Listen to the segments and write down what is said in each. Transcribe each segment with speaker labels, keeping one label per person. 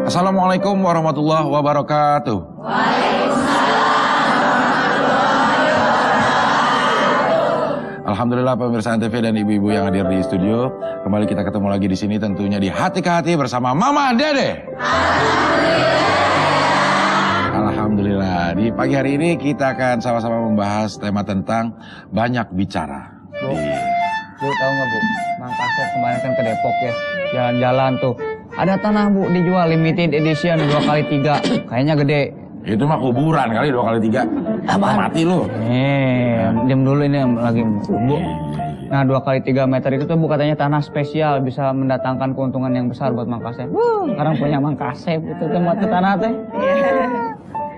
Speaker 1: Assalamualaikum warahmatullahi wabarakatuh. Alhamdulillah pemirsa Antv dan ibu-ibu yang hadir di studio, kembali kita ketemu lagi di sini tentunya di Hati ke Hati bersama Mama Dede. Alhamdulillah. Di pagi hari ini kita akan sama-sama membahas tema tentang banyak bicara.
Speaker 2: Bu tahu nggak Bu? Mang Kasep kemarin kan ke Depok ya, jalan-jalan tuh. Ada tanah Bu dijual limited edition 2x3, kayaknya gede.
Speaker 1: Itu mah kuburan kali 2x3. Mati lu.
Speaker 2: Diam dulu ini lagi Bu. Nah 2x3 meter itu tuh Bu katanya tanah spesial bisa mendatangkan keuntungan yang besar buat Mang Kasep. Sekarang punya Mang Kasep itu tempat tanah teh.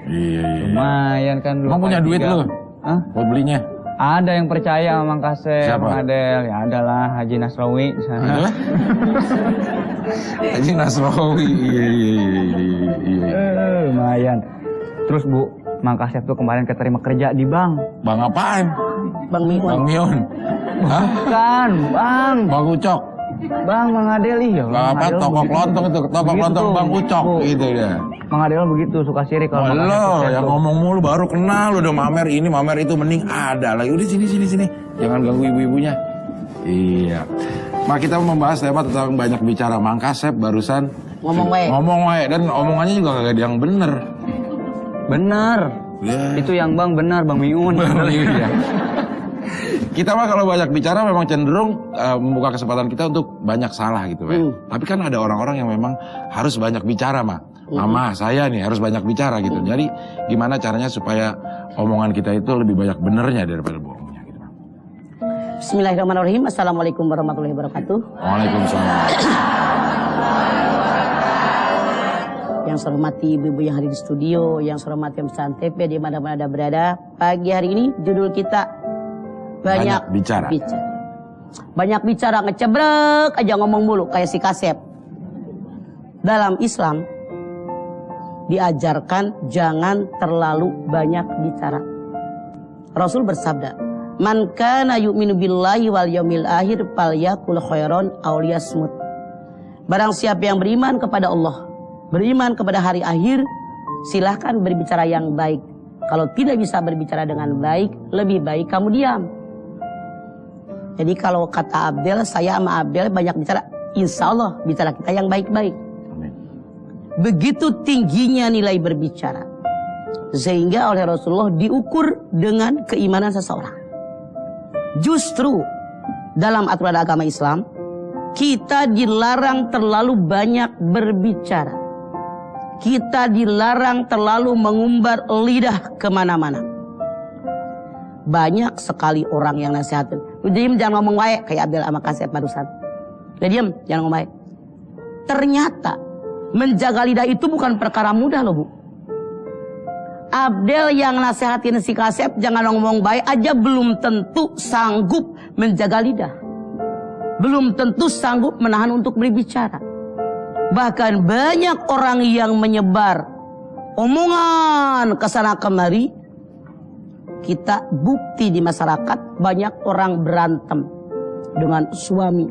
Speaker 1: Iya.
Speaker 2: Lumayan kan.
Speaker 1: Emang punya duit lu?
Speaker 2: Hah?
Speaker 1: Buat belinya?
Speaker 2: Ada yang percaya sama Mang Kasep.
Speaker 1: Siapa?
Speaker 2: Mang Adel. Ya adalah Haji Nasrawi.
Speaker 1: Haji Nasrawi. Iya.
Speaker 2: Lumayan. Terus Bu, Mang Kasep tuh kemarin keterima kerja di bank.
Speaker 1: Bang apaan?
Speaker 2: Bang Miun.
Speaker 1: Bang Miun. Hah?
Speaker 2: Bukan, Bang.
Speaker 1: Bang Ucok.
Speaker 2: Bang Mang Adel iya.
Speaker 1: Bang apa? Toko kelontong itu. Toko kelontong Bang Ucok. Gitu dia.
Speaker 2: Mang Adel begitu, suka sirik kalau Mang Kasep
Speaker 1: Lo
Speaker 2: sukses
Speaker 1: yang
Speaker 2: tuh.
Speaker 1: ngomong mulu baru kenal udah mamer ini mamer itu mending ada lagi. Udah sini. Jangan ganggu ibu-ibunya. Iya. Mak kita membahas tema tentang banyak bicara. Mang Kasep barusan ngomong wae dan omongannya juga kagak ada yang bener.
Speaker 2: Bener.
Speaker 1: Yeah.
Speaker 2: Itu yang Bang benar, Bang Miun.
Speaker 1: Iya. Kita mah kalau banyak bicara memang cenderung membuka kesempatan kita untuk banyak salah gitu, Tapi kan ada orang-orang yang memang harus banyak bicara, Mak. Mama, saya nih harus banyak bicara gitu. Jadi gimana caranya supaya omongan kita itu lebih banyak benernya daripada bohongnya gitu, Mak.
Speaker 3: Bismillahirrahmanirrahim. Assalamualaikum warahmatullahi wabarakatuh.
Speaker 1: Waalaikumsalam.
Speaker 3: Yang saya hormati ibu-ibu yang hadir di studio, yang saya hormati pemirsa Antv di mana-mana Anda berada. Pagi hari ini judul kita banyak
Speaker 1: bicara.
Speaker 3: Banyak bicara, ngecebrek aja ngomong mulu kayak si Kasep. Dalam Islam diajarkan jangan terlalu banyak bicara. Rasul bersabda, "Man kana yu'minu billahi wal yaumil akhir falyakul khairan aw liyasmut." Barang siapa yang beriman kepada Allah, beriman kepada hari akhir, silahkan berbicara yang baik. Kalau tidak bisa berbicara dengan baik, lebih baik kamu diam. Jadi kalau kata Abdel, saya sama Abdel banyak bicara, insya Allah bicara kita yang baik-baik. Begitu tingginya nilai berbicara, sehingga oleh Rasulullah diukur dengan keimanan seseorang. Justru dalam aturan agama Islam, kita dilarang terlalu banyak berbicara. Kita dilarang terlalu mengumbar lidah kemana-mana. Banyak sekali orang yang nasihatin, "Lu diem, jangan ngomong wae," kayak Abdel sama Kasep barusan. "Udah diem, jangan ngomong wae." Ternyata menjaga lidah itu bukan perkara mudah loh Bu. Abdel yang nasihatin si Kasep jangan ngomong baik aja belum tentu sanggup menjaga lidah. Belum tentu sanggup menahan untuk berbicara. Bahkan banyak orang yang menyebar omongan kesana kemari. Kita bukti di masyarakat banyak orang berantem dengan suami,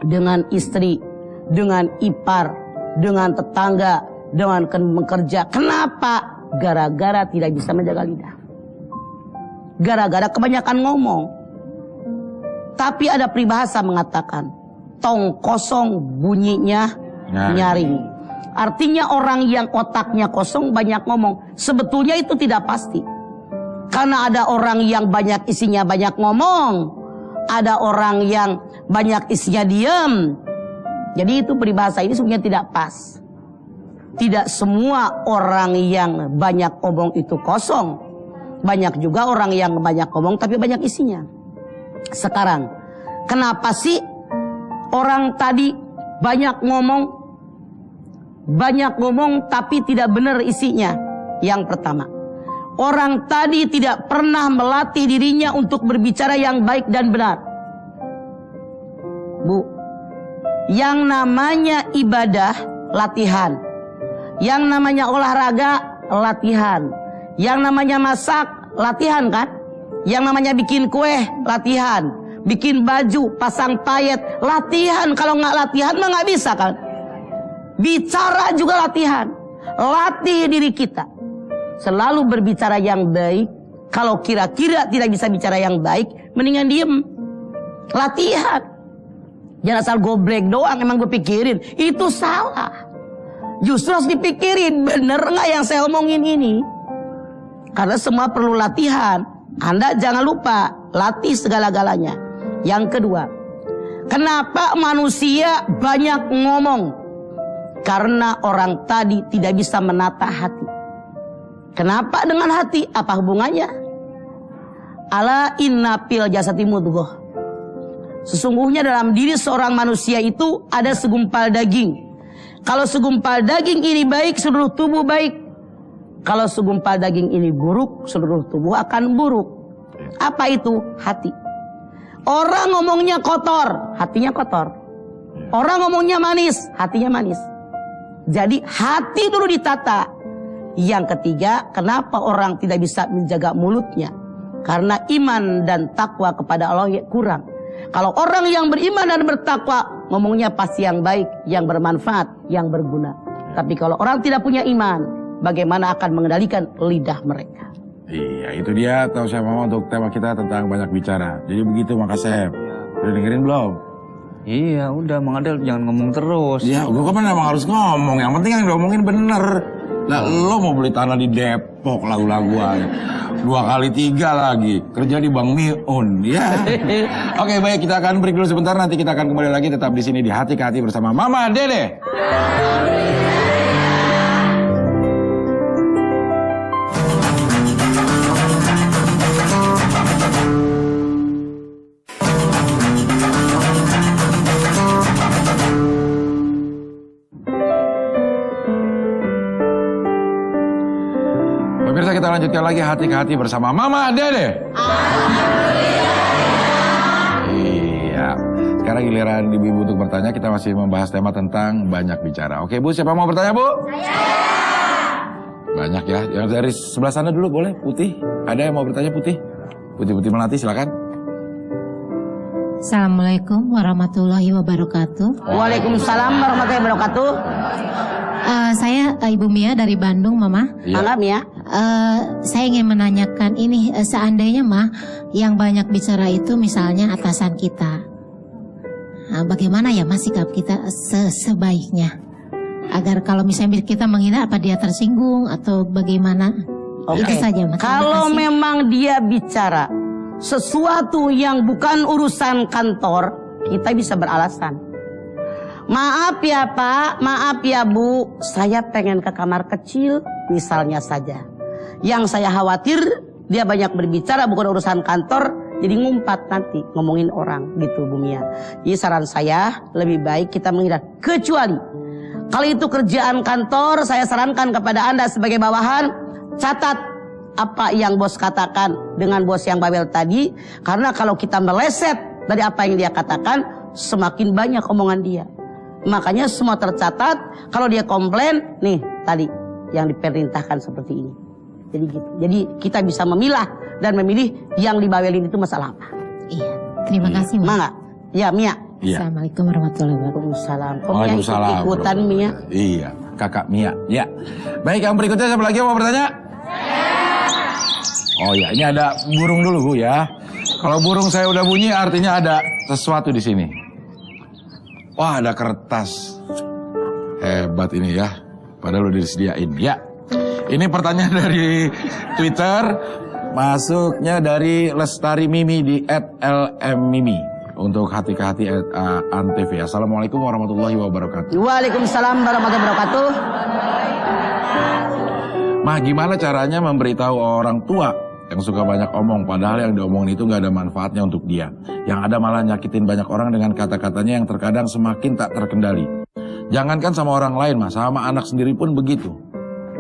Speaker 3: dengan istri, dengan ipar, dengan tetangga, dengan bekerja. Kenapa? Gara-gara tidak bisa menjaga lidah. Gara-gara kebanyakan ngomong. Tapi ada peribahasa mengatakan, tong kosong bunyinya nyaring. Artinya orang yang otaknya kosong banyak ngomong. Sebetulnya itu tidak pasti. Karena ada orang yang banyak isinya banyak ngomong. Ada orang yang banyak isinya diam. Jadi itu peribahasa ini sebenarnya tidak pas. Tidak semua orang yang banyak ngomong itu kosong. Banyak juga orang yang banyak ngomong tapi banyak isinya. Sekarang, kenapa sih orang tadi banyak ngomong tapi tidak benar isinya? Yang pertama, orang tadi tidak pernah melatih dirinya untuk berbicara yang baik dan benar. Bu, yang namanya ibadah, latihan. Yang namanya olahraga, latihan. Yang namanya masak, latihan kan? Yang namanya bikin kue, latihan. Bikin baju, pasang payet, latihan. Kalau nggak latihan mah nggak bisa kan? Bicara juga latihan. Latih diri kita. Selalu berbicara yang baik. Kalau kira-kira tidak bisa bicara yang baik, mendingan diem. Latihan. Jangan asal goblek doang emang gue pikirin. Itu salah. Justru harus dipikirin, bener nggak yang saya omongin ini? Karena semua perlu latihan. Anda jangan lupa, latih segala-galanya. Yang kedua, kenapa manusia banyak ngomong? Karena orang tadi tidak bisa menata hati. Kenapa dengan hati? Apa hubungannya? Ala inna fil jasadi mudghah. Sesungguhnya dalam diri seorang manusia itu ada segumpal daging. Kalau segumpal daging ini baik, seluruh tubuh baik. Kalau segumpal daging ini buruk, seluruh tubuh akan buruk. Apa itu? Hati. Orang ngomongnya kotor, hatinya kotor. Orang ngomongnya manis, hatinya manis. Jadi hati dulu ditata. Yang ketiga, kenapa orang tidak bisa menjaga mulutnya? Karena iman dan takwa kepada Allah kurang. Kalau orang yang beriman dan bertakwa, ngomongnya pasti yang baik, yang bermanfaat, yang berguna. Tapi kalau orang tidak punya iman, bagaimana akan mengendalikan lidah mereka?
Speaker 1: Iya, itu dia tahu siapa mau untuk tema kita tentang banyak bicara. Jadi begitu Mang Kasep. Udah dengerin belum?
Speaker 2: Iya, udah Mang Adel jangan ngomong terus.
Speaker 1: Ya, gue kan emang harus ngomong. Yang penting yang diomongin bener. Nah, lo mau beli tanah di Depok lagu-lagu aja. 2 kali 3 lagi. Kerja di Bang Miun, ya. Oke, baik, kita akan break dulu sebentar. Nanti kita akan kembali lagi tetap di sini di Hati ke Hati bersama Mama Dede. Pemirsa, kita lanjutkan lagi Hati ke Hati bersama Mama Dede. Iya. Sekarang giliran ibu untuk bertanya. Kita masih membahas tema tentang banyak bicara. Oke Bu, siapa mau bertanya Bu? Banyak ya. Yang dari sebelah sana dulu boleh, Putih. Ada yang mau bertanya Putih? Putih Melati, silakan.
Speaker 4: Assalamualaikum warahmatullahi wabarakatuh.
Speaker 3: Waalaikumsalam warahmatullahi wabarakatuh.
Speaker 4: Saya Ibu Mia dari Bandung, Mama.
Speaker 3: Mangga Mia.
Speaker 4: Saya ingin menanyakan ini, seandainya mah yang banyak bicara itu misalnya atasan kita, bagaimana ya Mas sikap kita sebaiknya agar kalau misalnya kita menghina apa dia tersinggung atau bagaimana?
Speaker 3: Oke.
Speaker 4: Itu saja Mas.
Speaker 3: Kalau memang dia bicara sesuatu yang bukan urusan kantor, kita bisa beralasan. Maaf ya Pak, maaf ya Bu, saya pengen ke kamar kecil, misalnya saja. Yang saya khawatir dia banyak berbicara bukan urusan kantor, jadi ngumpat nanti ngomongin orang gitu Bu Mia. Jadi saran saya lebih baik kita menghindar. Kecuali kalau itu kerjaan kantor, saya sarankan kepada Anda sebagai bawahan, catat apa yang bos katakan dengan bos yang bawel tadi. Karena kalau kita meleset dari apa yang dia katakan, semakin banyak omongan dia. Makanya semua tercatat. Kalau dia komplain, nih tadi yang diperintahkan seperti ini. Jadi gitu. Jadi kita bisa memilah dan memilih yang dibawelin itu masalah apa.
Speaker 4: Iya. Terima kasih Mas.
Speaker 3: Mangga. Ya Mia.
Speaker 1: Iya.
Speaker 4: Assalamualaikum warahmatullahi wabarakatuh.
Speaker 3: Waalaikumsalam. Kok Mia
Speaker 1: Waalaikumsalam,
Speaker 3: ikut-ikutan
Speaker 1: bro.
Speaker 3: Mia?
Speaker 1: Iya, kakak Mia. Ya. Baik, yang berikutnya siapa lagi yang mau bertanya? Oh ya, ini ada burung dulu Bu ya. Kalau burung saya udah bunyi artinya ada sesuatu di sini. Wah, ada kertas. Hebat ini ya. Padahal udah disediain. Ya. Ini pertanyaan dari Twitter. Masuknya dari Lestari Mimi di @lmmimi. Untuk Hati ke Hati Antv. Assalamualaikum warahmatullahi wabarakatuh.
Speaker 3: Waalaikumsalam warahmatullahi wabarakatuh.
Speaker 1: Mah, gimana caranya memberitahu orang tua yang suka banyak omong, padahal yang diomongin itu gak ada manfaatnya untuk dia. Yang ada malah nyakitin banyak orang dengan kata-katanya yang terkadang semakin tak terkendali. Jangankan sama orang lain, Mas, sama anak sendiri pun begitu.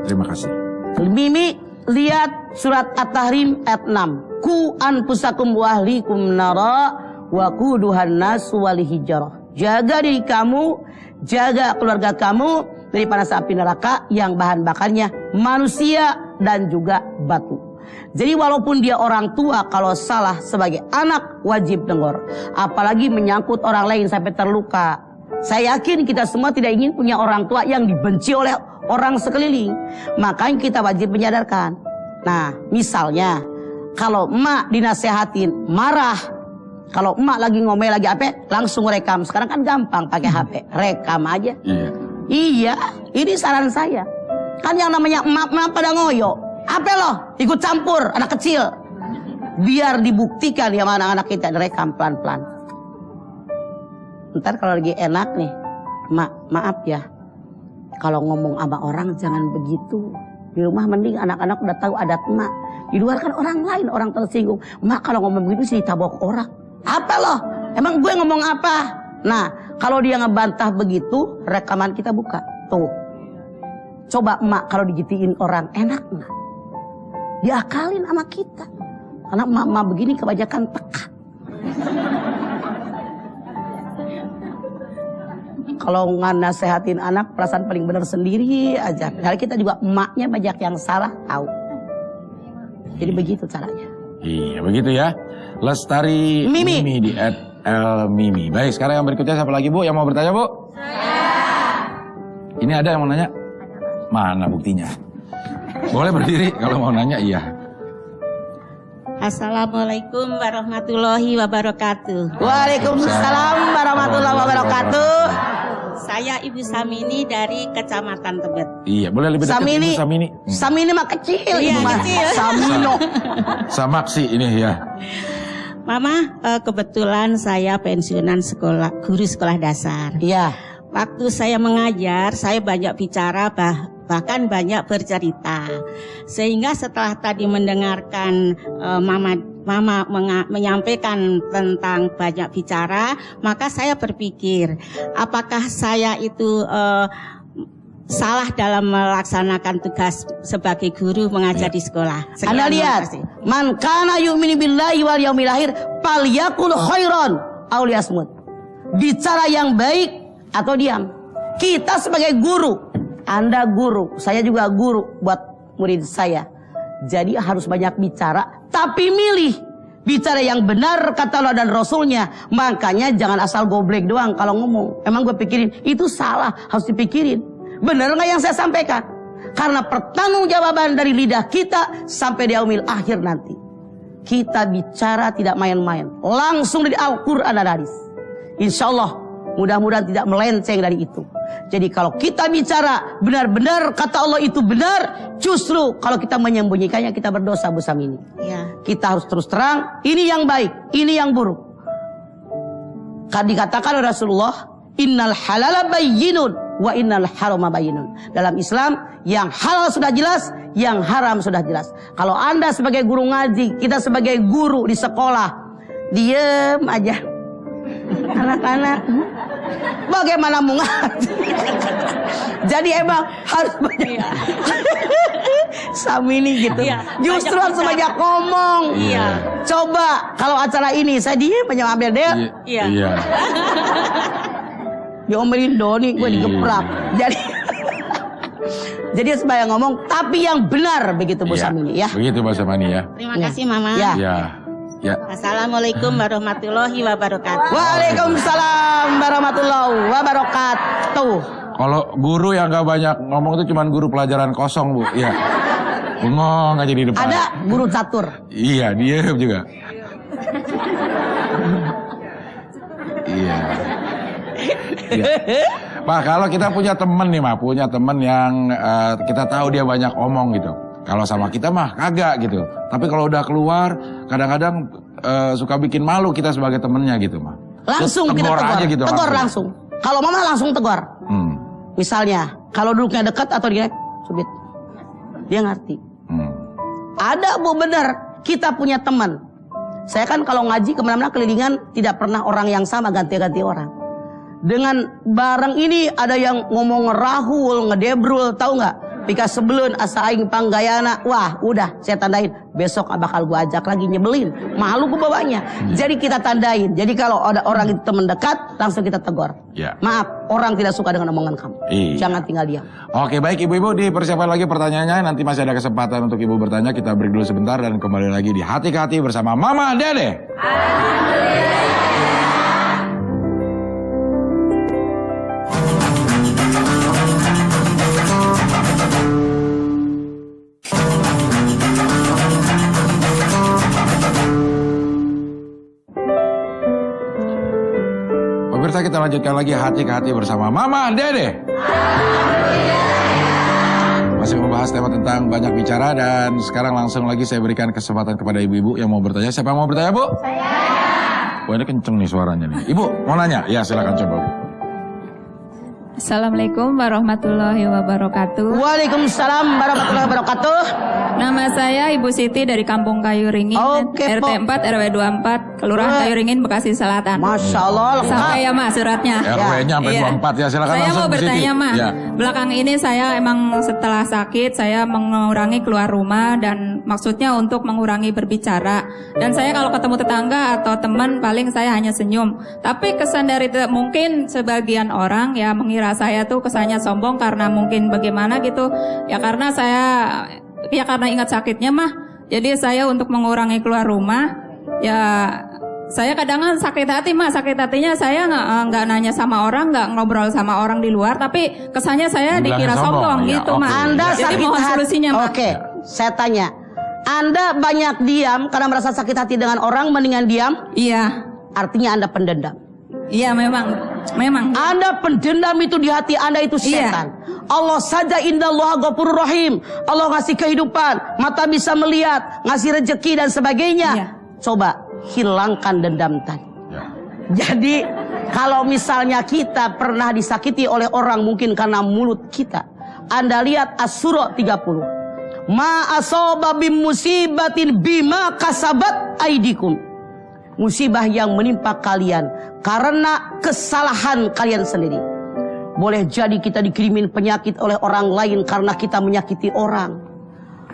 Speaker 1: Terima kasih.
Speaker 3: Mimi, lihat surat At-Tahrim ayat 6. Ku anfusakum wa ahlikum nara wa quduhan nas wal hijarah. Jaga diri kamu, jaga keluarga kamu dari panas api neraka yang bahan bakarnya manusia dan juga batu. Jadi walaupun dia orang tua, kalau salah sebagai anak wajib dengar. Apalagi menyangkut orang lain sampai terluka, Saya yakin kita semua tidak ingin punya orang tua yang dibenci oleh orang sekeliling. Makanya kita wajib menyadarkan. Nah, misalnya kalau emak dinasehatin marah, kalau emak lagi ngomel lagi apa, langsung rekam. Sekarang kan gampang pakai HP, rekam aja. Iya, ini saran saya. Kan yang namanya emak-emak pada ngoyo. Apa loh, ikut campur anak kecil. Biar dibuktikan ya anak-anak kita direkam pelan-pelan. Ntar kalau lagi enak nih, maaf ya, kalau ngomong sama orang jangan begitu. Di rumah mending anak-anak udah tahu adat emak. Di luar kan orang lain, orang tersinggung. Emak kalau ngomong begitu sih ditabok orang. Apa loh? Emang gue ngomong apa? Nah, kalau dia ngebantah begitu, rekaman kita buka. Tuh. Coba emak kalau digitiin orang, enak nggak? Diakalin sama kita. Karena emak-emak begini kebanyakan tekan. Kalau nggak nasehatin anak, perasaan paling benar sendiri aja. Padahal kita juga emaknya banyak yang salah, tahu. Jadi begitu caranya.
Speaker 1: Iya, begitu ya. Lestari Mimi di @elmimi. Baik, sekarang yang berikutnya siapa lagi, Bu? Yang mau bertanya, Bu? Ini ada yang mau nanya? Mana buktinya? Boleh berdiri kalau mau nanya, iya.
Speaker 5: Assalamualaikum warahmatullahi wabarakatuh.
Speaker 3: Waalaikumsalam warahmatullahi wabarakatuh.
Speaker 5: Saya Ibu Samini dari Kecamatan Tebet.
Speaker 1: Iya, boleh lebih dekat
Speaker 3: Samini.
Speaker 1: Ibu Samini.
Speaker 3: Samini mah kecil,
Speaker 5: Iya,
Speaker 3: Ibu mah.
Speaker 5: kecil.
Speaker 3: Samino.
Speaker 1: Samaksi ini ya.
Speaker 5: Mama, kebetulan saya pensiunan guru sekolah dasar.
Speaker 3: Iya.
Speaker 5: Waktu saya mengajar, saya banyak bicara, bahkan banyak bercerita. Sehingga setelah tadi mendengarkan Mama menyampaikan tentang banyak bicara, maka saya berpikir, apakah saya itu salah dalam melaksanakan tugas sebagai guru mengajar di sekolah?
Speaker 3: Anda lihat, man kana yu'minu billahi wal yaumil akhir falyakul khairan aw liyasmut. Bicara yang baik atau diam. Kita sebagai guru, Anda guru, saya juga guru buat murid saya. Jadi harus banyak bicara, tapi milih bicara yang benar kata Allah dan Rasulnya. Makanya jangan asal goblek doang kalau ngomong. Emang gue pikirin itu salah, harus dipikirin. Benar nggak yang saya sampaikan? Karena pertanggungjawaban dari lidah kita sampai di yaumil akhir nanti. Kita bicara tidak main-main, langsung dari Al-Quran dan hadis. Insya Allah mudah-mudahan tidak melenceng dari itu. Jadi kalau kita bicara benar-benar kata Allah itu benar, justru kalau kita menyembunyikannya kita berdosa, Bu Samini.
Speaker 5: Ya.
Speaker 3: Kita harus terus terang, ini yang baik, ini yang buruk. Kan dikatakan oleh Rasulullah, innal halala bayyinun wa innal harama bayyinun. Dalam Islam, yang halal sudah jelas, yang haram sudah jelas. Kalau Anda sebagai guru ngaji, kita sebagai guru di sekolah, diem aja. Anak-anak bagaimana mau ngaji? Jadi emang harus banyak Samini gitu.
Speaker 5: Iya,
Speaker 3: Justru
Speaker 5: banyak
Speaker 3: harus banyak ngomong.
Speaker 5: Iya.
Speaker 3: Coba kalau acara ini saya diem banyak ambil dia.
Speaker 5: Iya.
Speaker 1: Iya.
Speaker 3: Diomelin Doni, gue digeprak. Jadi supaya ngomong tapi yang benar begitu Bu
Speaker 1: Iya.
Speaker 3: Samini ya.
Speaker 1: Begitu Bu Samini ya.
Speaker 5: Terima
Speaker 3: Ya.
Speaker 5: kasih Mama.
Speaker 3: Ya.
Speaker 1: Ya. Ya.
Speaker 5: Assalamualaikum warahmatullahi wabarakatuh.
Speaker 3: Waalaikumsalam warahmatullahi wabarakatuh.
Speaker 1: Kalau guru yang gak banyak ngomong itu cuman guru pelajaran kosong, Bu. Iya. Bengong aja di depan.
Speaker 3: Ada guru catur.
Speaker 1: Iya, dia juga. Iya. Iya. Pak, kalau kita punya temen nih, Mak, punya temen yang kita tahu dia banyak omong gitu. Kalau sama kita mah kagak gitu. Tapi kalau udah keluar, kadang-kadang suka bikin malu kita sebagai temennya gitu, Mak.
Speaker 3: Langsung kita tegur
Speaker 1: aja gitu.
Speaker 3: tegur langsung. Kalau Mama langsung tegur. Misalnya, kalau duduknya dekat atau dia subit. Dia ngerti. Ada Bu benar, kita punya teman. Saya kan kalau ngaji kemana-mana kelilingan tidak pernah orang yang sama, ganti-ganti orang. Dengan barang ini ada yang ngomong ngerahul, ngedebrul, tahu nggak? Pika sebelun asa aing panggayana. Wah, udah saya tandain. Besok bakal gua ajak lagi nyebelin. Malu gua bawanya. Jadi kita tandain. Jadi kalau ada orang itu teman dekat, langsung kita tegur.
Speaker 1: Ya.
Speaker 3: Maaf, orang tidak suka dengan omongan kamu.
Speaker 1: Iya.
Speaker 3: Jangan tinggal diam.
Speaker 1: Oke, baik Ibu-Ibu, dipersiapkan lagi pertanyaannya. Nanti masih ada kesempatan untuk Ibu bertanya. Kita break dulu sebentar dan kembali lagi di Hati ke Hati bersama Mama Dede. kita lanjutkan lagi hati ke hati bersama Mama Dede. Masih membahas tema tentang banyak bicara dan sekarang langsung lagi saya berikan kesempatan kepada ibu-ibu yang mau bertanya. Siapa yang mau bertanya, Bu? Saya. Wah, ini kenceng nih suaranya nih. Ibu, mau nanya? Ya, silakan coba, Bu.
Speaker 6: Assalamualaikum warahmatullahi wabarakatuh.
Speaker 3: Waalaikumsalam warahmatullahi wabarakatuh.
Speaker 6: Nama saya Ibu Siti dari Kampung Kayu Ringin,
Speaker 3: Oke,
Speaker 6: RT 4 RW 24, Kelurahan Kayu Ringin, Bekasi Selatan.
Speaker 3: Masya Allah.
Speaker 6: Sampai ya Mas suratnya.
Speaker 1: RW-nya sampai
Speaker 6: Iya.
Speaker 1: 24 ya, silakan
Speaker 6: Saya
Speaker 1: langsung
Speaker 6: mau
Speaker 1: Bu Siti.
Speaker 6: bertanya Mas,
Speaker 1: Ya.
Speaker 6: belakang ini saya emang setelah sakit saya mengurangi keluar rumah dan maksudnya untuk mengurangi berbicara. Dan saya kalau ketemu tetangga atau teman paling saya hanya senyum. Tapi kesan dari mungkin sebagian orang ya mengira saya tuh kesannya sombong karena mungkin bagaimana gitu. Ya karena karena ingat sakitnya mah. Jadi saya untuk mengurangi keluar rumah ya saya kadang sakit hati Mas, sakit hatinya saya nggak nanya sama orang, nggak ngobrol sama orang di luar, tapi kesannya saya
Speaker 1: Bilangnya
Speaker 6: dikira
Speaker 1: sombong,
Speaker 6: sombong
Speaker 1: ya,
Speaker 6: gitu
Speaker 1: oke.
Speaker 6: Mas.
Speaker 3: Anda
Speaker 6: Jadi
Speaker 3: sakit
Speaker 6: mohon
Speaker 3: hati.
Speaker 6: solusinya Mas.
Speaker 3: Oke, saya tanya. Anda banyak diam karena merasa sakit hati dengan orang, mendingan diam?
Speaker 6: Iya,
Speaker 3: Artinya Anda pendendam.
Speaker 6: iya memang.
Speaker 3: Anda pendendam itu di hati Anda itu setan. Allah saja indallaha ghafurur rahim. Allah ngasih kehidupan, mata bisa melihat, ngasih rezeki dan sebagainya.
Speaker 6: Iya.
Speaker 3: Coba hilangkan dendam tadi.
Speaker 1: Ya.
Speaker 3: Jadi kalau misalnya kita pernah disakiti oleh orang mungkin karena mulut kita. Anda lihat As-Surah 30. Ma asaba bim musibatin bima kasabat aidikum. Musibah yang menimpa kalian karena kesalahan kalian sendiri. Boleh jadi kita dikirimin penyakit oleh orang lain karena kita menyakiti orang.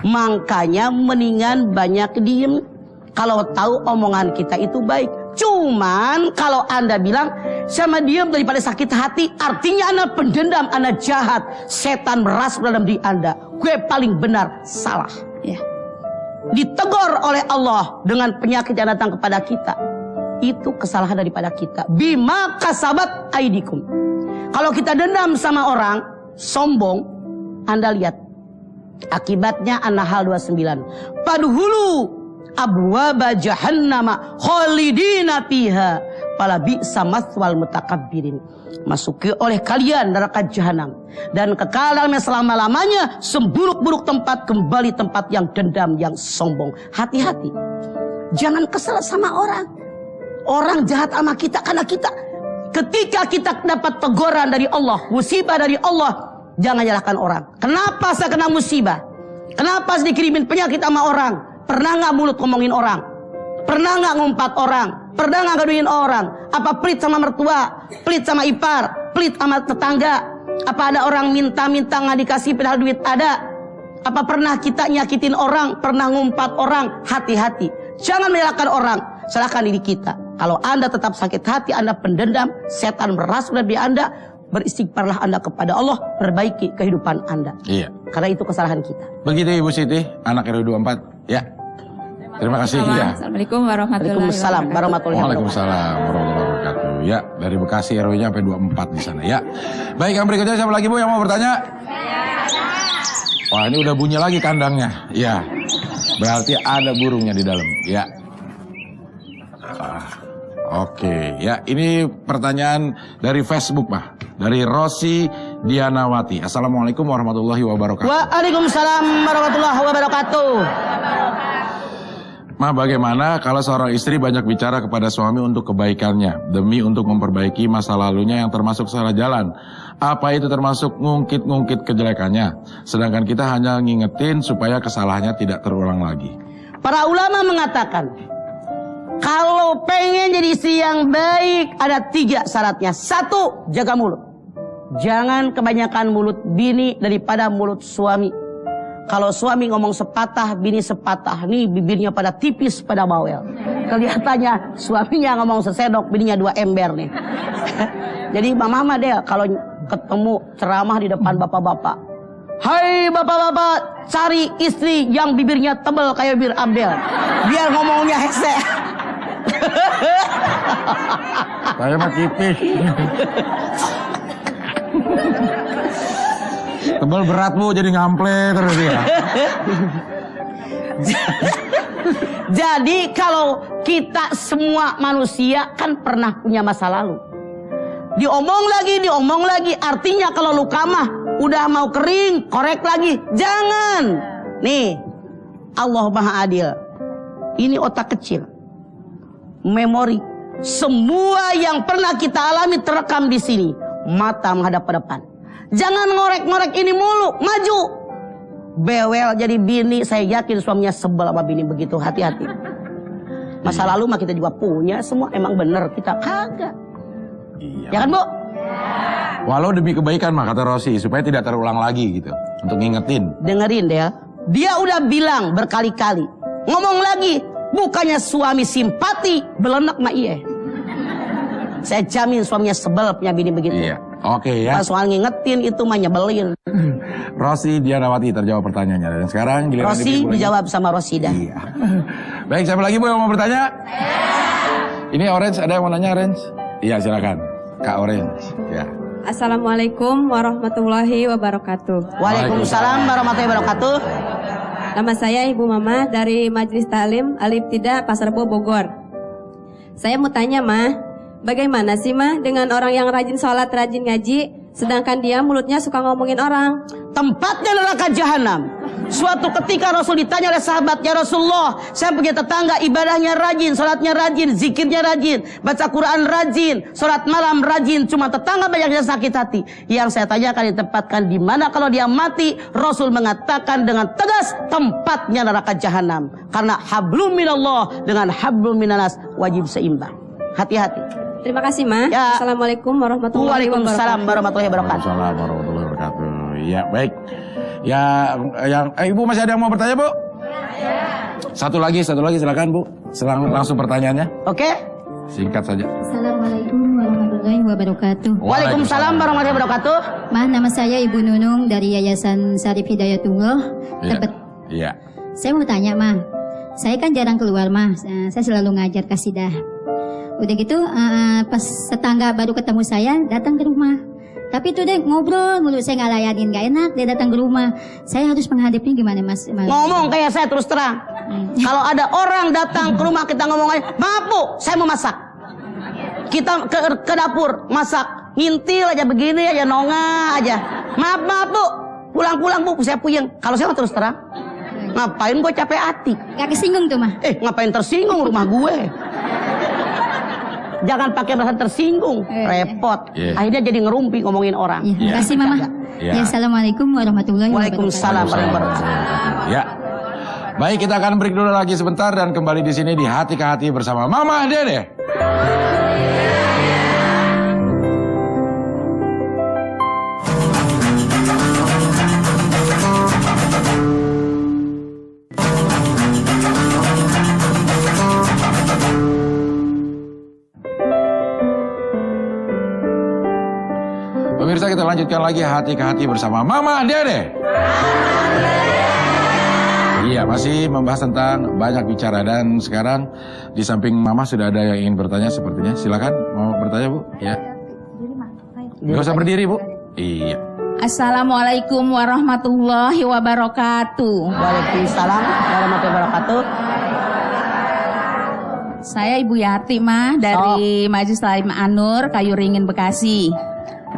Speaker 3: Makanya mendingan banyak diem. Kalau tahu omongan kita itu baik. Cuman kalau Anda bilang sama diam daripada sakit hati, artinya Anda pendendam, Anda jahat. Setan merasuk dalam diri Anda. Gue paling benar, salah.
Speaker 6: Ya.
Speaker 3: Ditegur oleh Allah dengan penyakit yang datang kepada kita. Itu kesalahan daripada kita. Bima kasabat aidikum. Kalau kita dendam sama orang, sombong, Anda lihat. Akibatnya An-Nahl 29. Padhulu abwaba jahannama khalidina fiha fala bi'sa mathwal mutakabbirin. Masuki oleh kalian neraka jahanam dan kekal dalamnya selama-lamanya, seburuk-buruk tempat, kembali tempat yang dendam, yang sombong. Hati-hati. Jangan kesal sama orang. Orang jahat sama kita karena kita ketika kita dapat teguran dari Allah, musibah dari Allah, jangan nyalahkan orang. Kenapa saya kena musibah? Kenapa saya dikirimin penyakit sama orang? Pernah nggak mulut ngomongin orang? Pernah nggak ngumpat orang? Pernah nggak ngaduin orang? Apa pelit sama mertua? Pelit sama ipar? Pelit sama tetangga? Apa ada orang minta-minta nggak dikasih padahal duit ada? Apa pernah kita nyakitin orang? Pernah ngumpat orang? Hati-hati. Jangan menyalahkan orang. Salahkan diri kita. Kalau Anda tetap sakit hati, Anda pendendam, setan merasuk dari Anda, beristighfarlah Anda kepada Allah, perbaiki kehidupan Anda.
Speaker 1: Iya.
Speaker 3: Karena itu kesalahan kita.
Speaker 1: Begitu Ibu Siti, anak RW 24. Ya. Terima kasih. Ya.
Speaker 6: Assalamualaikum warahmatullahi
Speaker 3: Waalaikumsalam
Speaker 6: wabarakatuh.
Speaker 3: warahmatullahi wabarakatuh.
Speaker 1: Waalaikumsalam warahmatullahi wabarakatuh. Ya, dari Bekasi RW-nya sampai 24 di sana ya. Baik, yang berikutnya siapa lagi Bu yang mau bertanya? Wah, ini udah bunyi lagi kandangnya. Ya. Berarti ada burungnya di dalam. Ya. Oke, ya ini pertanyaan dari Facebook Pak, dari Rosi Dianawati. Assalamualaikum warahmatullahi wabarakatuh.
Speaker 3: Waalaikumsalam warahmatullahi wabarakatuh.
Speaker 1: Ma, bagaimana kalau seorang istri banyak bicara kepada suami untuk kebaikannya, demi untuk memperbaiki masa lalunya yang termasuk salah jalan? Apa itu termasuk ngungkit-ngungkit kejelekannya? Sedangkan kita hanya ngingetin supaya kesalahannya tidak terulang lagi.
Speaker 3: Para ulama mengatakan, kalau pengen jadi istri yang baik, ada 3 syaratnya. 1, jaga mulut. Jangan kebanyakan mulut bini daripada mulut suami. Kalau suami ngomong sepatah, bini sepatah. Nih bibirnya pada tipis, pada bawel. Kelihatannya suaminya ngomong sesendok, bininya 2 ember nih. Jadi mama deh kalau ketemu ceramah di depan bapak-bapak. Hai bapak-bapak, cari istri yang bibirnya tebal kayak bibir Abel. Biar ngomongnya hese.
Speaker 1: Saya mah tipis. Tebal berat Bu, jadi ngample terus ya.
Speaker 3: Jadi kalau kita semua manusia kan pernah punya masa lalu. diomong lagi. Artinya kalau luka mah udah mau kering, korek lagi. Jangan. Nih, Allah Maha Adil. Ini otak kecil. Memori. Semua yang pernah kita alami terekam di sini. Mata menghadap ke depan. Jangan ngorek-ngorek ini mulu, maju. Bewel jadi bini, saya yakin suaminya sebel sama bini begitu, hati-hati. Masa lalu mah kita juga punya semua, emang bener kita kagak.
Speaker 1: Iya.
Speaker 3: Ya kan, Bu?
Speaker 1: Walau demi kebaikan mah kata Rosi, supaya tidak terulang lagi gitu. Untuk ngingetin.
Speaker 3: Dengerin Del, dia udah bilang berkali-kali. Ngomong lagi, bukannya suami simpati, belenak mah iya. Saya jamin suaminya sebel punya bini begitu.
Speaker 1: Iya. Oke ya.
Speaker 3: Pas soal ngingetin itu mah nyebelin.
Speaker 1: Rosi Dianawati terjawab pertanyaannya. Dan sekarang giliran
Speaker 3: Rosi
Speaker 1: Ibu lagi.
Speaker 3: dijawab sama Rosida.
Speaker 1: Iya. Baik, siapa lagi Bu yang mau bertanya? Ini Orange, ada yang mau nanya Orange? Iya, silakan. Kak Orange. Ya.
Speaker 7: Assalamualaikum warahmatullahi wabarakatuh.
Speaker 3: Waalaikumsalam warahmatullahi wabarakatuh.
Speaker 7: Nama saya Ibu Mama dari Majelis Ta'lim Al-Ibtida Pasar Rebo Bogor. Saya mau tanya Mah, bagaimana sih Mah dengan orang yang rajin sholat, rajin ngaji, sedangkan dia mulutnya suka ngomongin orang?
Speaker 3: Tempatnya neraka jahanam. Suatu ketika Rasul ditanya oleh sahabatnya, Rasulullah, saya punya tetangga ibadahnya rajin, sholatnya rajin, zikirnya rajin, baca Quran rajin, sholat malam rajin, cuma tetangga banyaknya sakit hati. Yang saya tanyakan ditempatkan di mana kalau dia mati? Rasul mengatakan dengan tegas, tempatnya neraka jahanam. Karena hablum minallah dengan hablum minanas wajib seimbang. Hati-hati.
Speaker 7: Terima kasih Mah.
Speaker 3: Ya.
Speaker 7: Assalamualaikum warahmatullahi
Speaker 3: Waalaikumsalam
Speaker 7: wabarakatuh.
Speaker 3: warahmatullahi wabarakatuh.
Speaker 1: Waalaikumsalam warahmatullahi wabarakatuh. Ya, baik. Ya, yang Ibu masih ada yang mau bertanya, Bu? Satu lagi silakan, Bu. Langsung pertanyaannya.
Speaker 3: Oke?
Speaker 1: Singkat saja.
Speaker 4: Assalamualaikum warahmatullahi wabarakatuh.
Speaker 3: Waalaikumsalam warahmatullahi wabarakatuh.
Speaker 4: Mah, nama saya Ibu Nunung dari Yayasan Sarif Hidayatullah.
Speaker 1: Iya.
Speaker 4: Tebet.
Speaker 1: Iya.
Speaker 4: Saya mau tanya Mah, saya kan jarang keluar Mah, saya selalu ngajar kasidah. Udah gitu pas tetangga baru ketemu saya datang ke rumah. Tapi itu deh ngobrol mulu, saya nggak layanin, nggak enak dia datang ke rumah. Saya harus menghadapinya gimana Mas?
Speaker 3: Ngomong kayak saya terus terang. Kalau ada orang datang ke rumah kita ngomong aja, maaf Bu, saya mau masak. Kita ke dapur masak, ngintil aja begini aja, nongah aja. Maaf Bu, pulang Bu, saya puyeng. Kalau saya mau terus terang, ngapain gue capek hati?
Speaker 4: Gak kesinggung tuh Mah.
Speaker 3: Ngapain tersinggung rumah gue? Jangan pakai merasa tersinggung, repot.
Speaker 1: Iya.
Speaker 3: Akhirnya jadi ngerumpi ngomongin orang.
Speaker 4: Iya, terima kasih Mama.
Speaker 1: Iya.
Speaker 4: Ya, Assalamualaikum warahmatullahi wabarakatuh.
Speaker 3: Waalaikumsalam warahmatullahi wabarakatuh.
Speaker 1: Ya. Baik, kita akan break dulu lagi sebentar dan kembali di sini di Hati ke Hati bersama Mama Dede. Pemirsa, kita lanjutkan lagi Hati ke Hati bersama Mama Dede. Iya, masih membahas tentang banyak bicara. Dan sekarang di samping Mama sudah ada yang ingin bertanya sepertinya. Silakan, mau bertanya Bu? Ya. Gak usah berdiri Bu. Iya.
Speaker 8: Assalamualaikum warahmatullahi wabarakatuh.
Speaker 3: Waalaikumsalam warahmatullahi wabarakatuh.
Speaker 8: Saya Ibu Yati Mah dari Majelis Ta'lim An-Nur, Kayu Ringin, Bekasi.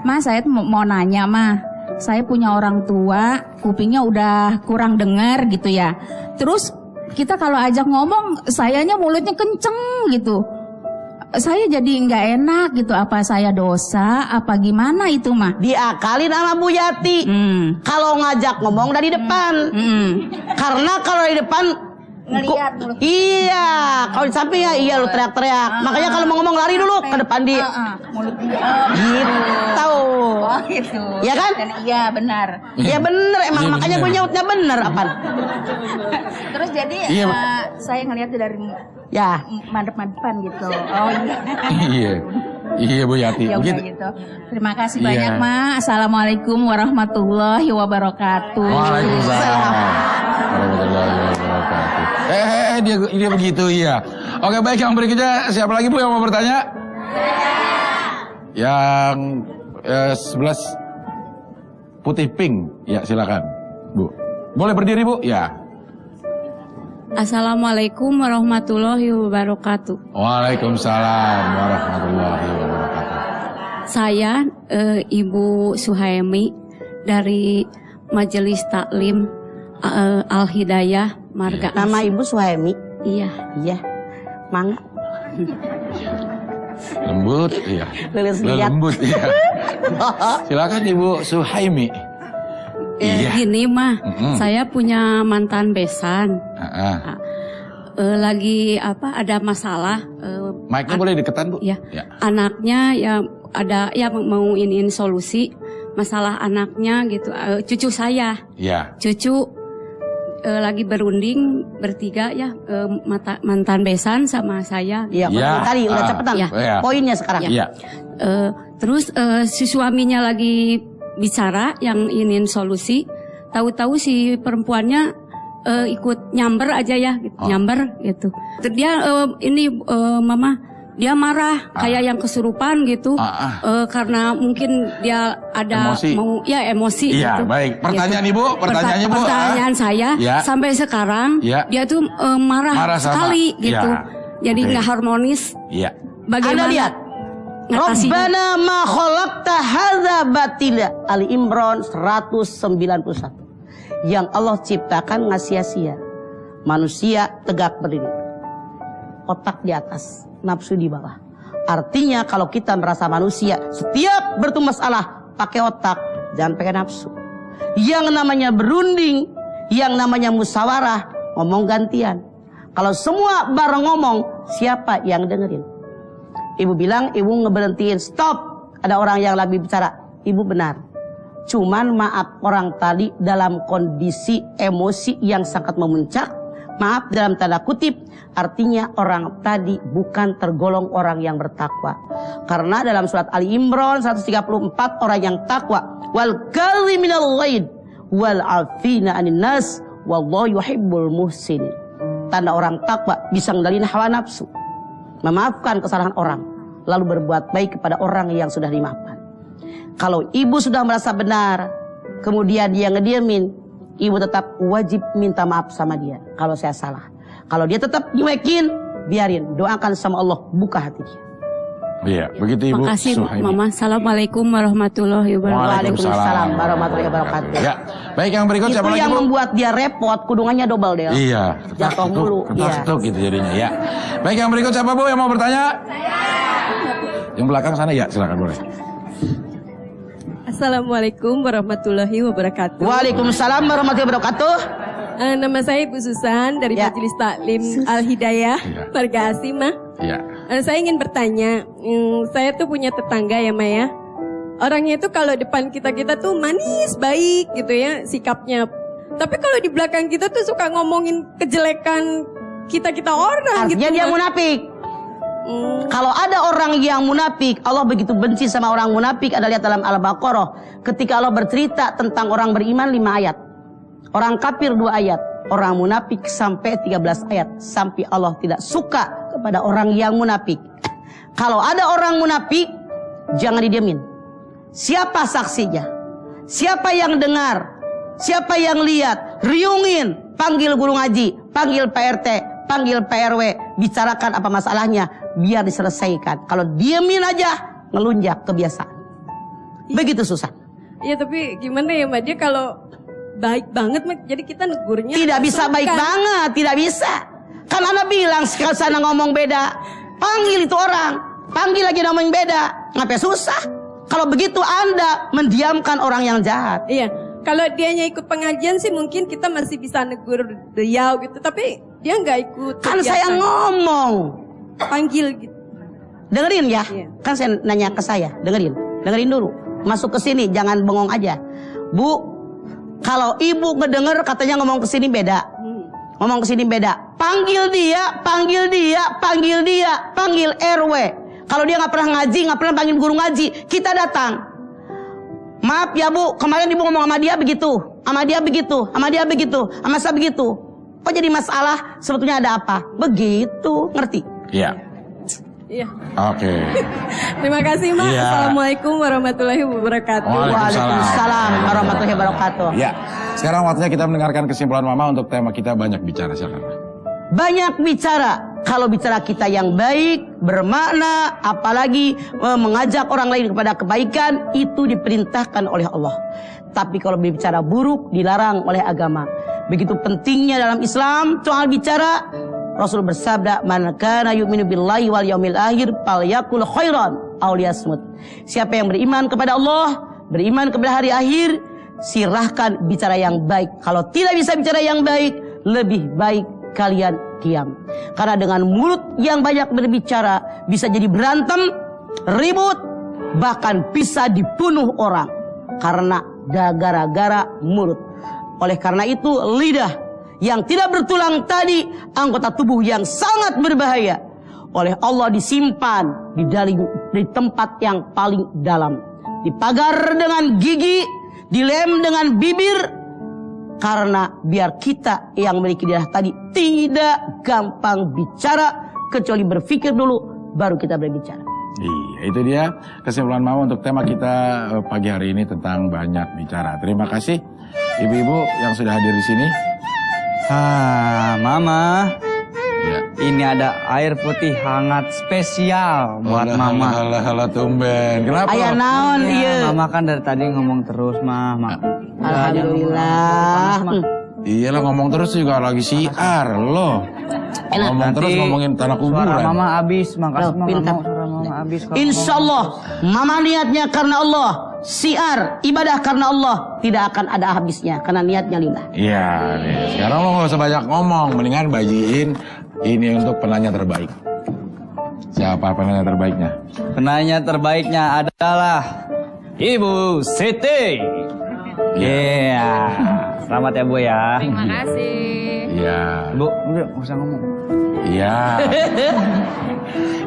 Speaker 8: Mas, saya mau nanya Mah, saya punya orang tua, kupingnya udah kurang dengar gitu ya. Terus kita kalau ajak ngomong, sayanya mulutnya kenceng gitu. Saya jadi nggak enak gitu, apa saya dosa, apa gimana itu Mah?
Speaker 3: Diakalin sama Bu Yati. Kalau ngajak ngomong dari depan. Karena kalau di depan
Speaker 8: Ngeliat mulut.
Speaker 3: Iya, kalau di samping ya iya lu teriak-teriak. Makanya kalau mau ngomong lari dulu ke depan dia.
Speaker 8: Mulut dia.
Speaker 3: Gitu.
Speaker 8: Oh gitu.
Speaker 3: Ya kan?
Speaker 8: Dan iya benar.
Speaker 3: Ya bener emang,
Speaker 1: Iya,
Speaker 3: makanya
Speaker 1: bener.
Speaker 3: gue nyautnya bener apaan.
Speaker 8: Terus jadi
Speaker 1: Iya, Bu.
Speaker 8: saya ngelihat dari
Speaker 3: Ya.
Speaker 8: madep-madepan gitu. Oh iya.
Speaker 1: Iya. Iya Bu Yati.
Speaker 8: Ya udah
Speaker 1: Begitu.
Speaker 8: gitu. Terima kasih
Speaker 1: Iya.
Speaker 8: banyak Ma. Assalamualaikum warahmatullahi wabarakatuh.
Speaker 1: Waalaikumsalam warahmatullahi wabarakatuh. Dia begitu iya. Oke, baik, yang berikutnya siapa lagi Bu yang mau bertanya? Yang 11 putih pink. Ya, silakan Bu. Boleh berdiri Bu? Ya.
Speaker 7: Assalamualaikum warahmatullahi wabarakatuh.
Speaker 1: Waalaikumsalam warahmatullahi wabarakatuh.
Speaker 9: Saya Ibu Suhaimi dari Majelis Taklim Al-Hidayah Marga.
Speaker 3: Nama Ibu Suhaimi?
Speaker 9: Iya.
Speaker 3: Iya. Mangga.
Speaker 1: Lembut, iya.
Speaker 3: Lilis lihat.
Speaker 1: Lembut, iya. Silakan Ibu Suhaimi. Iya.
Speaker 9: Gini mah, saya punya mantan besan. Lagi ada masalah.
Speaker 1: Mic-nya boleh deketan, Bu?
Speaker 9: Ya. Anaknya ya ada ya mau iniin solusi masalah anaknya gitu. Cucu saya.
Speaker 1: Iya.
Speaker 9: Cucu lagi berunding bertiga ya, mantan besan sama saya.
Speaker 3: Iya, tadi udah cepetan. Poinnya sekarang.
Speaker 1: Iya.
Speaker 9: Terus si suaminya lagi bicara yang iniin solusi, tahu-tahu si perempuannya ikut nyamber aja ya, gitu. Nyamber gitu. Terus dia mama dia marah kayak yang kesurupan gitu, karena mungkin dia ada emosi
Speaker 1: Iya,
Speaker 9: gitu.
Speaker 1: baik. Pertanyaan
Speaker 9: gitu.
Speaker 1: Ibu, pertanyaannya Bu.
Speaker 9: Pertanyaan saya sampai sekarang dia tuh marah sekali gitu. Jadi nggak harmonis.
Speaker 1: Iya.
Speaker 3: Anda
Speaker 9: Bagaimana?
Speaker 3: lihat. Rabbana ma khalaqta hadza batila. Ali Imran 191. Yang Allah ciptakan nggak sia-sia. Manusia tegak berdiri. Otak di atas, nafsu di bawah. Artinya kalau kita merasa manusia, setiap bertemu masalah pakai otak, jangan pakai nafsu. Yang namanya berunding, yang namanya musyawarah, ngomong gantian. Kalau semua bareng ngomong, siapa yang dengerin? Ibu bilang, ibu ngeberhentiin, stop. Ada orang yang lagi bicara, ibu benar. Cuman maaf, orang tadi dalam kondisi emosi yang sangat memuncak. Maaf dalam tanda kutip, artinya orang tadi bukan tergolong orang yang bertakwa. Karena dalam surat Ali Imran 134, orang yang takwa, wal kadhiminal ghaid wal afina 'anil nas wallahu yuhibbul muhsinin. Tanda orang takwa bisa ngendalin hawa nafsu, memaafkan kesalahan orang, lalu berbuat baik kepada orang yang sudah dimaafkan. Kalau ibu sudah merasa benar, kemudian dia ngediemin, ibu tetap wajib minta maaf sama dia kalau saya salah. Kalau dia tetap nyuekin, biarin, doakan sama Allah, buka hati dia.
Speaker 1: Iya, begitu Ibu.
Speaker 9: Makasih
Speaker 1: Suhaimi.
Speaker 9: Mama. Assalamualaikum warahmatullahi wabarakatuh.
Speaker 3: Waalaikumsalam warahmatullahi wabarakatuh.
Speaker 1: Ya, baik, yang berikut siapa
Speaker 3: Itu
Speaker 1: lagi
Speaker 3: yang
Speaker 1: Bu?
Speaker 3: membuat dia repot, kudungannya double deh.
Speaker 1: Iya,
Speaker 3: Jatuh mulu.
Speaker 1: ketuk gitu jadinya ya. Baik, yang berikut siapa Bu yang mau bertanya? Yang belakang sana ya, silakan boleh.
Speaker 10: Assalamualaikum warahmatullahi wabarakatuh.
Speaker 3: Waalaikumsalam warahmatullahi wabarakatuh.
Speaker 10: Nama saya Ibu Susan dari Majelis Taklim Al-Hidayah Marga Asimah.
Speaker 1: Iya.
Speaker 10: Saya ingin bertanya, saya tuh punya tetangga ya Maya. Orangnya itu kalau depan kita tuh manis, baik gitu ya sikapnya. Tapi kalau di belakang kita tuh suka ngomongin kejelekan kita orang.
Speaker 3: Artinya
Speaker 10: gitu,
Speaker 3: dia munafik. Kalau ada orang yang munafik, Allah begitu benci sama orang munafik. Ada lihat dalam Al-Baqarah, ketika Allah bercerita tentang orang beriman 5 ayat, orang kafir 2 ayat, orang munafik sampai 13 ayat. Sampai Allah tidak suka kepada orang yang munafik. Kalau ada orang munafik, jangan didiemin. Siapa saksinya? Siapa yang dengar? Siapa yang lihat? Riungin, panggil guru ngaji, panggil PRT, panggil PRW, bicarakan apa masalahnya, biar diselesaikan. Kalau diemin aja, ngelunjak kebiasaan. Begitu susah.
Speaker 10: Iya, tapi gimana ya Mbak, dia kalau baik banget, jadi kita negurnya
Speaker 3: tidak bisa baik banget, tidak bisa. Kan Anda bilang kalau sana ngomong beda, panggil itu orang, panggil lagi ngomong beda, ngapain susah? Kalau begitu Anda mendiamkan orang yang jahat.
Speaker 10: Iya, kalau dianya ikut pengajian sih mungkin kita masih bisa negur beliau gitu, tapi dia nggak ikut.
Speaker 3: Kan saya ngomong,
Speaker 10: panggil gitu.
Speaker 3: Dengerin ya, kan saya nanya ke saya, dengerin dulu. Masuk ke sini, jangan bengong aja, Bu. Kalau ibu ngedenger katanya ngomong ke sini beda, ngomong ke sini beda. Panggil dia, panggil RW. Kalau dia nggak pernah ngaji, nggak pernah panggil guru ngaji, kita datang. Maaf ya Bu, kemarin ibu ngomong sama dia begitu, sama saya begitu. Kok jadi masalah? Sebetulnya ada apa? Begitu, ngerti?
Speaker 1: Iya.
Speaker 10: Iya.
Speaker 1: Oke.
Speaker 10: Terima kasih Mak.
Speaker 1: Iya.
Speaker 10: Assalamualaikum warahmatullahi wabarakatuh.
Speaker 3: Waalaikumsalam warahmatullahi wabarakatuh.
Speaker 1: Ya, sekarang waktunya kita mendengarkan kesimpulan Mama untuk tema kita banyak bicara. Silakan.
Speaker 3: Banyak bicara kalau bicara kita yang baik, bermakna, apalagi mengajak orang lain kepada kebaikan, itu diperintahkan oleh Allah. Tapi kalau berbicara buruk, dilarang oleh agama. Begitu pentingnya dalam Islam soal bicara. Rasul bersabda, "Man kana yu'minu billahi wal yaumil akhir falyakul khairan aw liyasmut." Siapa yang beriman kepada Allah, beriman kepada hari akhir, silahkan bicara yang baik. Kalau tidak bisa bicara yang baik, lebih baik kalian diam. Karena dengan mulut yang banyak berbicara bisa jadi berantem, ribut, bahkan bisa dibunuh orang karena gara-gara mulut. Oleh karena itu, lidah yang tidak bertulang tadi, anggota tubuh yang sangat berbahaya, oleh Allah disimpan di tempat yang paling dalam, dipagar dengan gigi, dilem dengan bibir, karena biar kita yang memiliki lidah tadi tidak gampang bicara, kecuali berpikir dulu baru kita berbicara.
Speaker 1: Iya, itu dia kesimpulan Mama untuk tema kita pagi hari ini tentang banyak bicara. Terima kasih ibu-ibu yang sudah hadir di sini.
Speaker 2: Mama,
Speaker 1: Ya.
Speaker 2: ini ada air putih hangat spesial buat Mama.
Speaker 1: Alah, tumben. Kenapa?
Speaker 3: Ayah naon iya.
Speaker 2: Mama kan dari tadi ngomong terus, Ma.
Speaker 3: Alhamdulillah.
Speaker 1: Iyalah, ngomong terus juga lagi siar loh. Ngomong terus ngomongin tanah kuburan.
Speaker 2: Suara Mama habis, makasih Mama.
Speaker 3: Pintar.
Speaker 2: Suara Mama habis.
Speaker 3: Insya Allah, Mama niatnya karena Allah, siar ibadah karena Allah, tidak akan ada habisnya karena niatnya lillah.
Speaker 1: Iya, nih. Sekarang lo gak usah banyak ngomong, mendingan bajiin ini untuk penanya terbaik. Siapa penanya terbaiknya?
Speaker 2: Penanya terbaiknya adalah Ibu Siti. Iya. Selamat ya Bu ya.
Speaker 6: Terima kasih.
Speaker 1: Iya.
Speaker 2: Bu, udah nggak usah ngomong.
Speaker 1: Iya.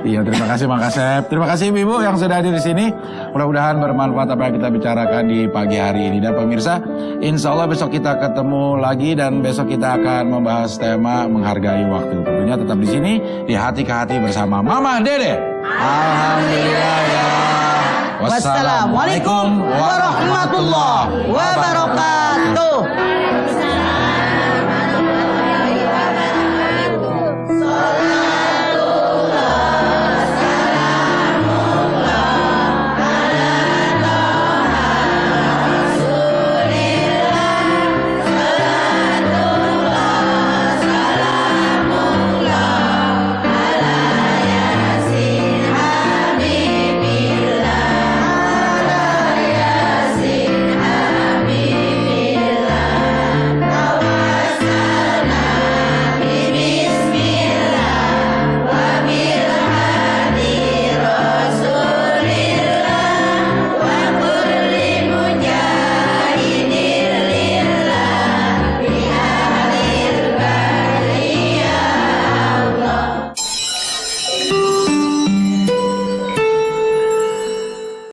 Speaker 1: Iya, terima kasih Mang Kasep. Terima kasih Ibu yang sudah hadir di sini. Mudah-mudahan bermanfaat apa yang kita bicarakan di pagi hari ini. Dan pemirsa, insya Allah besok kita ketemu lagi dan besok kita akan membahas tema menghargai waktu. Tentunya tetap di sini di Hati ke Hati bersama Mama Dede. Alhamdulillah ya.
Speaker 3: Wassalamualaikum warahmatullahi wabarakatuh.